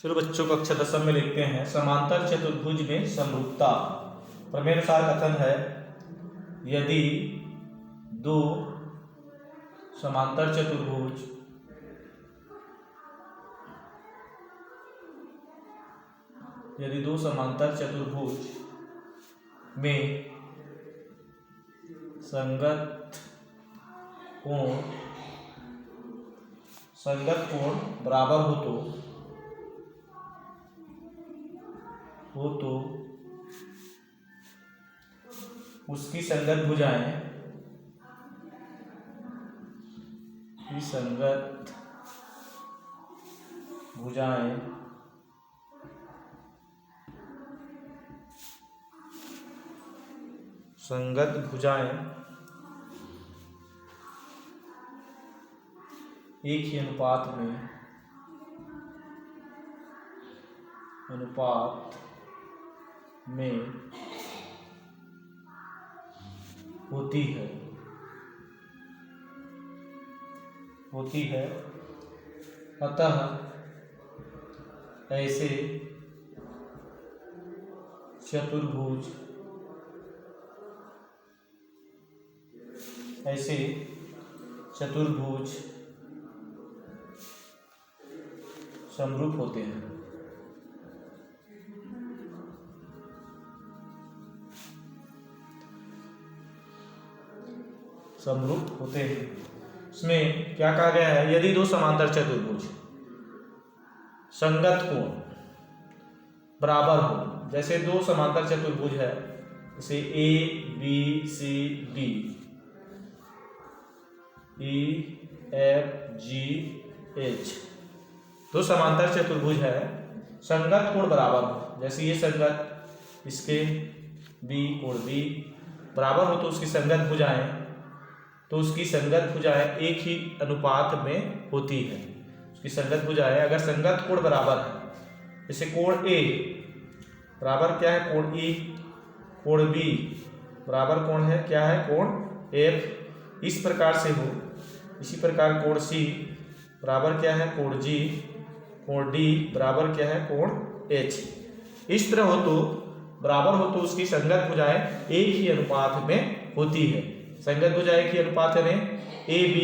चलो बच्चों कक्षा 10 में लिखते हैं समांतर चतुर्भुज में समरूपता। प्रमेय अनुसार कथन है यदि दो समांतर चतुर्भुज में संगत कोण बराबर हो तो उसकी संगत भुजाएं एक ही अनुपात में होती है अतः ऐसे चतुर्भुज समरूप होते हैं। इसमें क्या कहा गया है, यदि दो समांतर चतुर्भुज संगत कोण बराबर हो, जैसे दो समांतर चतुर्भुज है जैसे A B C D, E F G H, दो समांतर चतुर्भुज है संगत कोण बराबर हो, जैसे ये संगत इसके बी कोण बी बराबर हो तो उसकी संगत भुजाएं एक ही अनुपात में होती है। उसकी संगत भुजाएं अगर संगत कोण बराबर है, जैसे कोण ए बराबर क्या है कोण ई, कोण बी बराबर कोण है क्या है कोण एफ, इस प्रकार से हो। इसी प्रकार कोण सी बराबर क्या है कोण जी, कोण डी बराबर क्या है कोण एच। इस तरह हो तो बराबर हो तो उसकी संगत भुजाएं एक ही अनुपात में होती है। संगत भुजाएं एक ही अनुपात में ए बी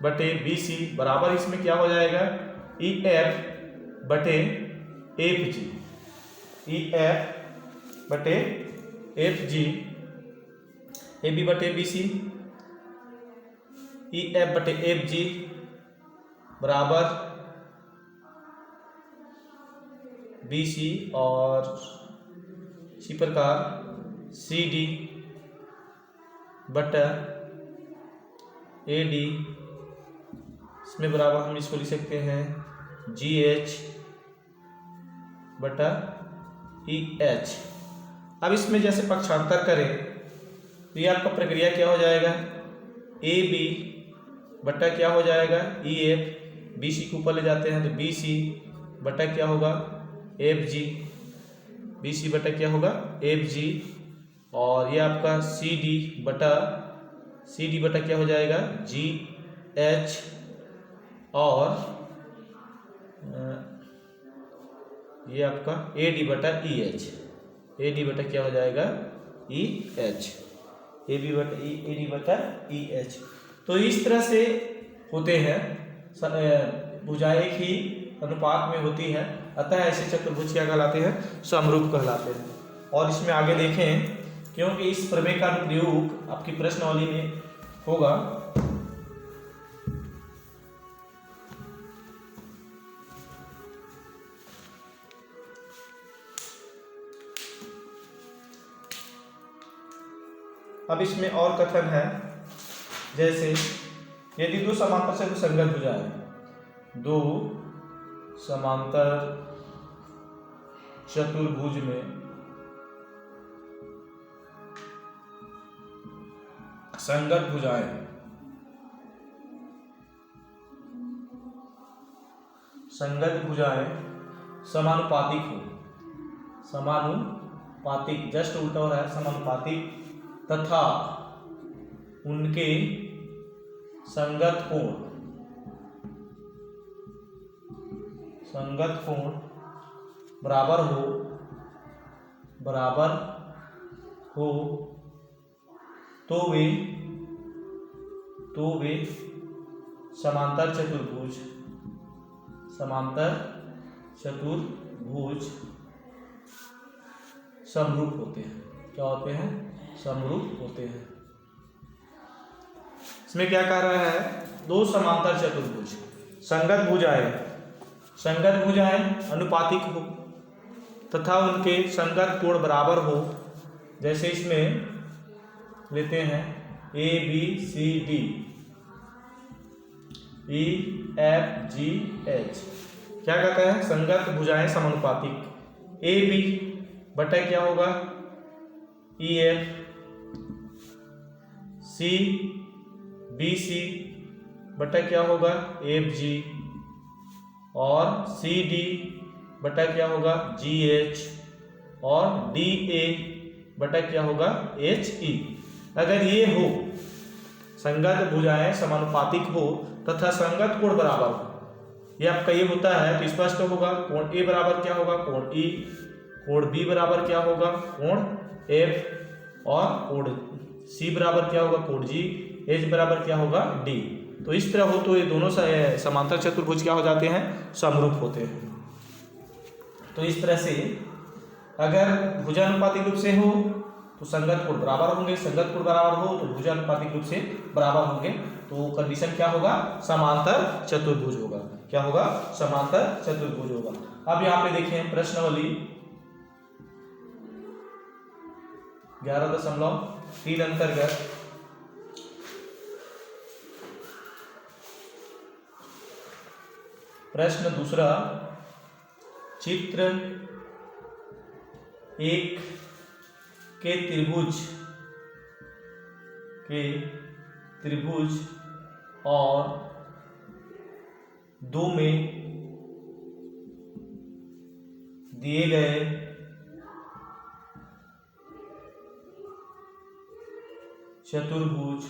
बटे बी सी बराबर इसमें क्या हो जाएगा ई एफ बटे एफ जी, ई एफ बटे एफ जी, ए बी बटे बी सी, ई एफ बटे एफ जी बराबर बी सी, और इसी प्रकार सी डी बटा ए डी, इसमें बराबर हम इसको लिख सकते हैं जी एच बटा ई एच। अब इसमें जैसे पक्षांतर करें तो ये आपका प्रक्रिया क्या हो जाएगा, ए बी बटा क्या हो जाएगा ई एफ, बी सी को ऊपर ले जाते हैं तो बी सी बटा क्या होगा एफ जी, बी सी बटा क्या होगा एफ जी, और ये आपका सी डी बटा क्या हो जाएगा जी एच, और ये आपका ए डी बटा ई एच, ए डी बटा क्या हो जाएगा ई एच, ए डी बटा ई एच। तो इस तरह से होते हैं, भुजाएं एक ही अनुपात में होती है, अतः ऐसे चतुर्भुज क्या कहलाते हैं समरूप कहलाते हैं। और इसमें आगे देखें, क्योंकि इस प्रमेय का प्रयोग आपकी प्रश्नावली में होगा। अब इसमें और कथन है, जैसे यदि दो समांतर से संगत भुजाएं, दो समांतर चतुर्भुज में संगत भुजाएं समानुपातिक जस्ट उल्टा हो रहा है, समानुपातिक तथा उनके संगत संगत कोण बराबर हो तो वे समांतर चतुर्भुज समरूप होते हैं। क्या होते हैं? समरूप होते हैं। इसमें क्या कह रहा है? दो समांतर चतुर्भुज संगत भुजाएं अनुपातिक हो तथा उनके संगत कोण बराबर हो। जैसे इसमें लेते हैं A B C D, E F G H. क्या कहता है? संगत भुजाएं समानुपातिक। ए बी बटा क्या होगा? E F, C B C बटा क्या होगा? एफ जी, और सी डी बटा क्या होगा? जी एच, और डी ए बटा क्या होगा? H E. अगर ये हो, संगत भुजाएं समानुपातिक हो तथा संगत कोण बराबर हो, ये आपका ये होता है तो स्पष्ट होगा। कोण ए बराबर क्या होगा? कोण ई। कोण बी बराबर क्या होगा? कोण एफ। और कोण सी बराबर क्या होगा? कोण जी। एच बराबर क्या होगा? डी। तो इस तरह हो तो ये दोनों समांतर चतुर्भुज क्या हो जाते हैं? समरूप होते हैं। तो इस तरह से अगर भुजानुपातिक रूप से हो तो संगत कोण बराबर होंगे, संगत कोण बराबर हो तो भुजानुपातिक रूप से बराबर होंगे। तो कंडीशन क्या होगा? समांतर चतुर्भुज होगा। क्या होगा? समांतर चतुर्भुज होगा। अब यहाँ पे देखें प्रश्नावली 11.3 अंतर्गत प्रश्न दूसरा, चित्र 1 के त्रिभुज और 2 में दिए गए चतुर्भुज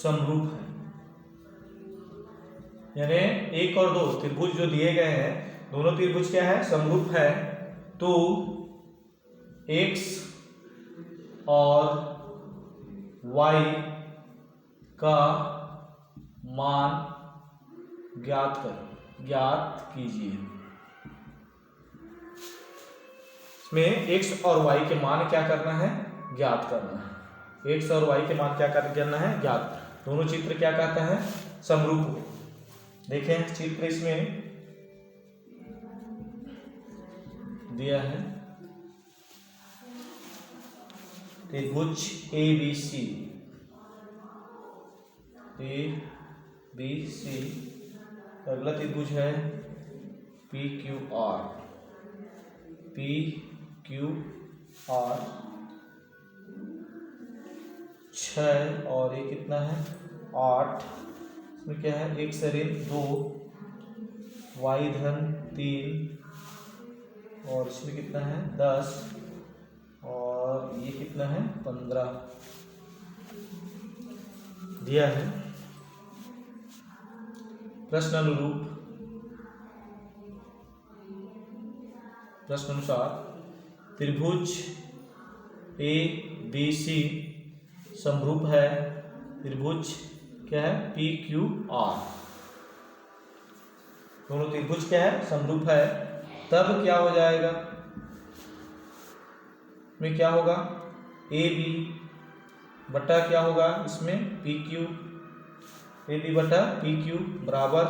समरूप है। यानी 1 और 2 त्रिभुज जो दिए गए हैं, दोनों त्रिभुज क्या है? समरूप है। तो x और y का मान ज्ञात कीजिए। इसमें x और y के मान क्या करना है? ज्ञात करना है। x और y के मान क्या करना है? ज्ञात। दोनों चित्र क्या कहता है? समरूप। देखें चित्र इसमें दिया है त्रिभुज ए बी सी, अगला त्रिभुज है पी क्यू आर 6 और ये कितना है? 8। इसमें क्या है? x ऋण 2, y धन 3, और इसमें कितना है? 10, और ये कितना है? 15 दिया है। प्रश्न अनुसार त्रिभुज ए बी सी समरूप है। त्रिभुज क्या है? P Q R. दोनों त्रिभुज क्या है? समरूप है। तब क्या हो जाएगा? में क्या होगा? ए बी बटा क्या होगा? इसमें पी क्यू, ए बी बटा पी क्यू बराबर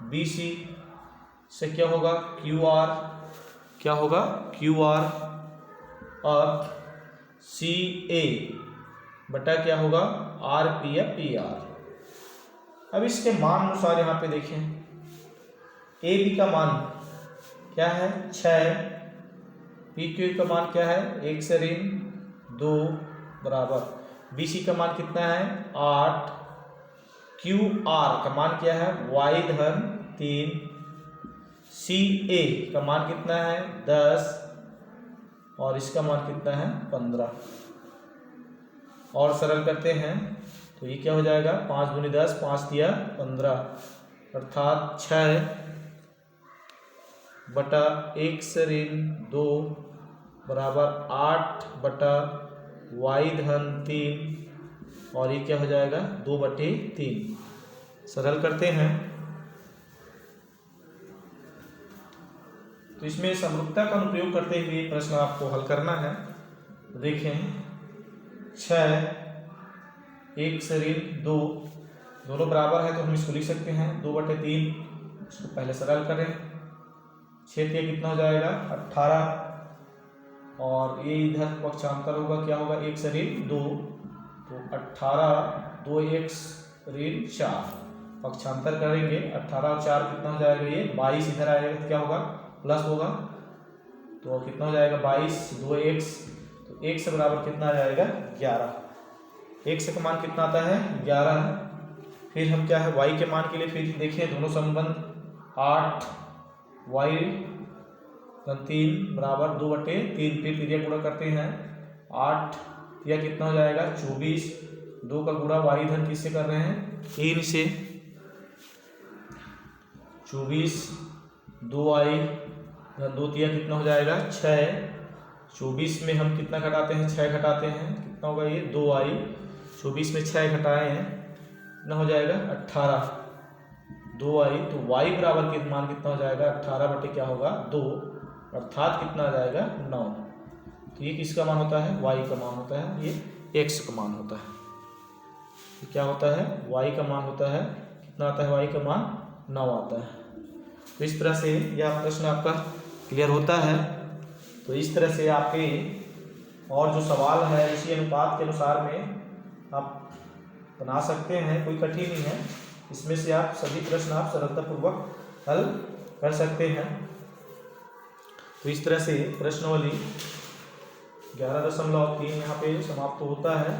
बी सी से क्या होगा? Q R. क्या होगा? Q R. और सी ए बटा क्या होगा? आर पी या पी आर। अब इसके मान अनुसार यहाँ पे देखें, ए बी का मान क्या है? 6। पी क्यू का मान क्या है? 1 से ऋण 2 बराबर बी सी का मान कितना है? 8। क्यू आर का मान क्या है? y धन 3। सी ए का मान कितना है? 10, और इसका मान कितना है? 15। और सरल करते हैं तो ये क्या हो जाएगा 5 दूनी 10, 5 तिया 15, अर्थात 6 बटा 1 ऋण 2 बराबर 8 बटा y धन 3, और ये क्या हो जाएगा 2/3। सरल करते हैं तो इसमें समरूपता का अनुप्रयोग करते हुए प्रश्न आपको हल करना है। तो देखें 6 1 ऋण 2 दोनों बराबर है तो हम इसको लिख सकते हैं 2/3। इसको पहले सरल करें, 6 तिया कितना हो जाएगा 18, और ये इधर पक्षांतर होगा, क्या होगा 1 ऋण 2, तो 18 2 1 ऋण 4, पक्षांतर करेंगे 18 और 4 कितना हो जाएगा ये 22, इधर आएगा तो क्या होगा प्लस होगा, तो कितना हो जाएगा 22 2 1, तो 1 से बराबर कितना आ जाएगा 11। 1 से का मान कितना आता है 11। फिर हम क्या है y के मान के लिए फिर देखें दोनों संबंध, 8 y 3 बराबर 2/3, फिर तिरिया गुणा करते हैं 8 तिया कितना हो जाएगा 24, 2 का गुणा y धन किससे कर रहे हैं 3 से, 24 2y 2 तिया कितना हो जाएगा 6, 24 में हम कितना घटाते हैं 6 घटाते हैं, कितना होगा ये 2y, 24 में 6 घटाए हैं कितना हो जाएगा 18, 2y, तो y बराबर के मान कितना हो जाएगा 18 बटे क्या होगा 2, अर्थात कितना आ जाएगा 9। तो ये किसका मान होता है y का मान होता है, ये x का मान होता है। तो क्या होता है y का मान होता है, कितना आता है y का मान 9 आता है। तो इस तरह से यह प्रश्न आपका क्लियर होता है। तो इस तरह से आपके और जो सवाल है इसी अनुपात के अनुसार में आप बना सकते हैं, कोई कठिन नहीं है। इसमें से आप सभी प्रश्न आप सरलतापूर्वक हल कर सकते हैं। तो इस तरह से प्रश्नावली 11.3 यहाँ पे समाप्त होता है,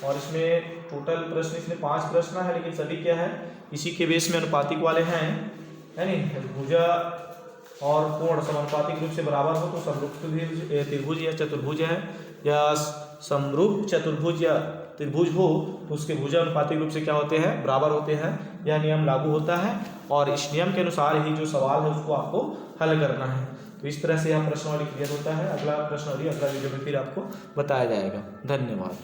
और इसमें टोटल प्रश्न इसमें 5 प्रश्न है, लेकिन सभी क्या है इसी के बेस में अनुपातिक वाले हैं, है नहीं। भुजा और कोण समानुपातिक रूप से बराबर हो तो समरूप त्रिभुज या चतुर्भुज है, या समरूप चतुर्भुज या त्रिभुज हो तो उसके भुजा अनुपातिक रूप से क्या होते हैं बराबर होते हैं। यह नियम लागू होता है, और इस नियम के अनुसार ही जो सवाल है उसको आपको हल करना है। तो इस तरह से यह प्रश्नावली क्लियर होता है। अगला प्रश्नावली अगला वीडियो में फिर आपको बताया जाएगा। धन्यवाद।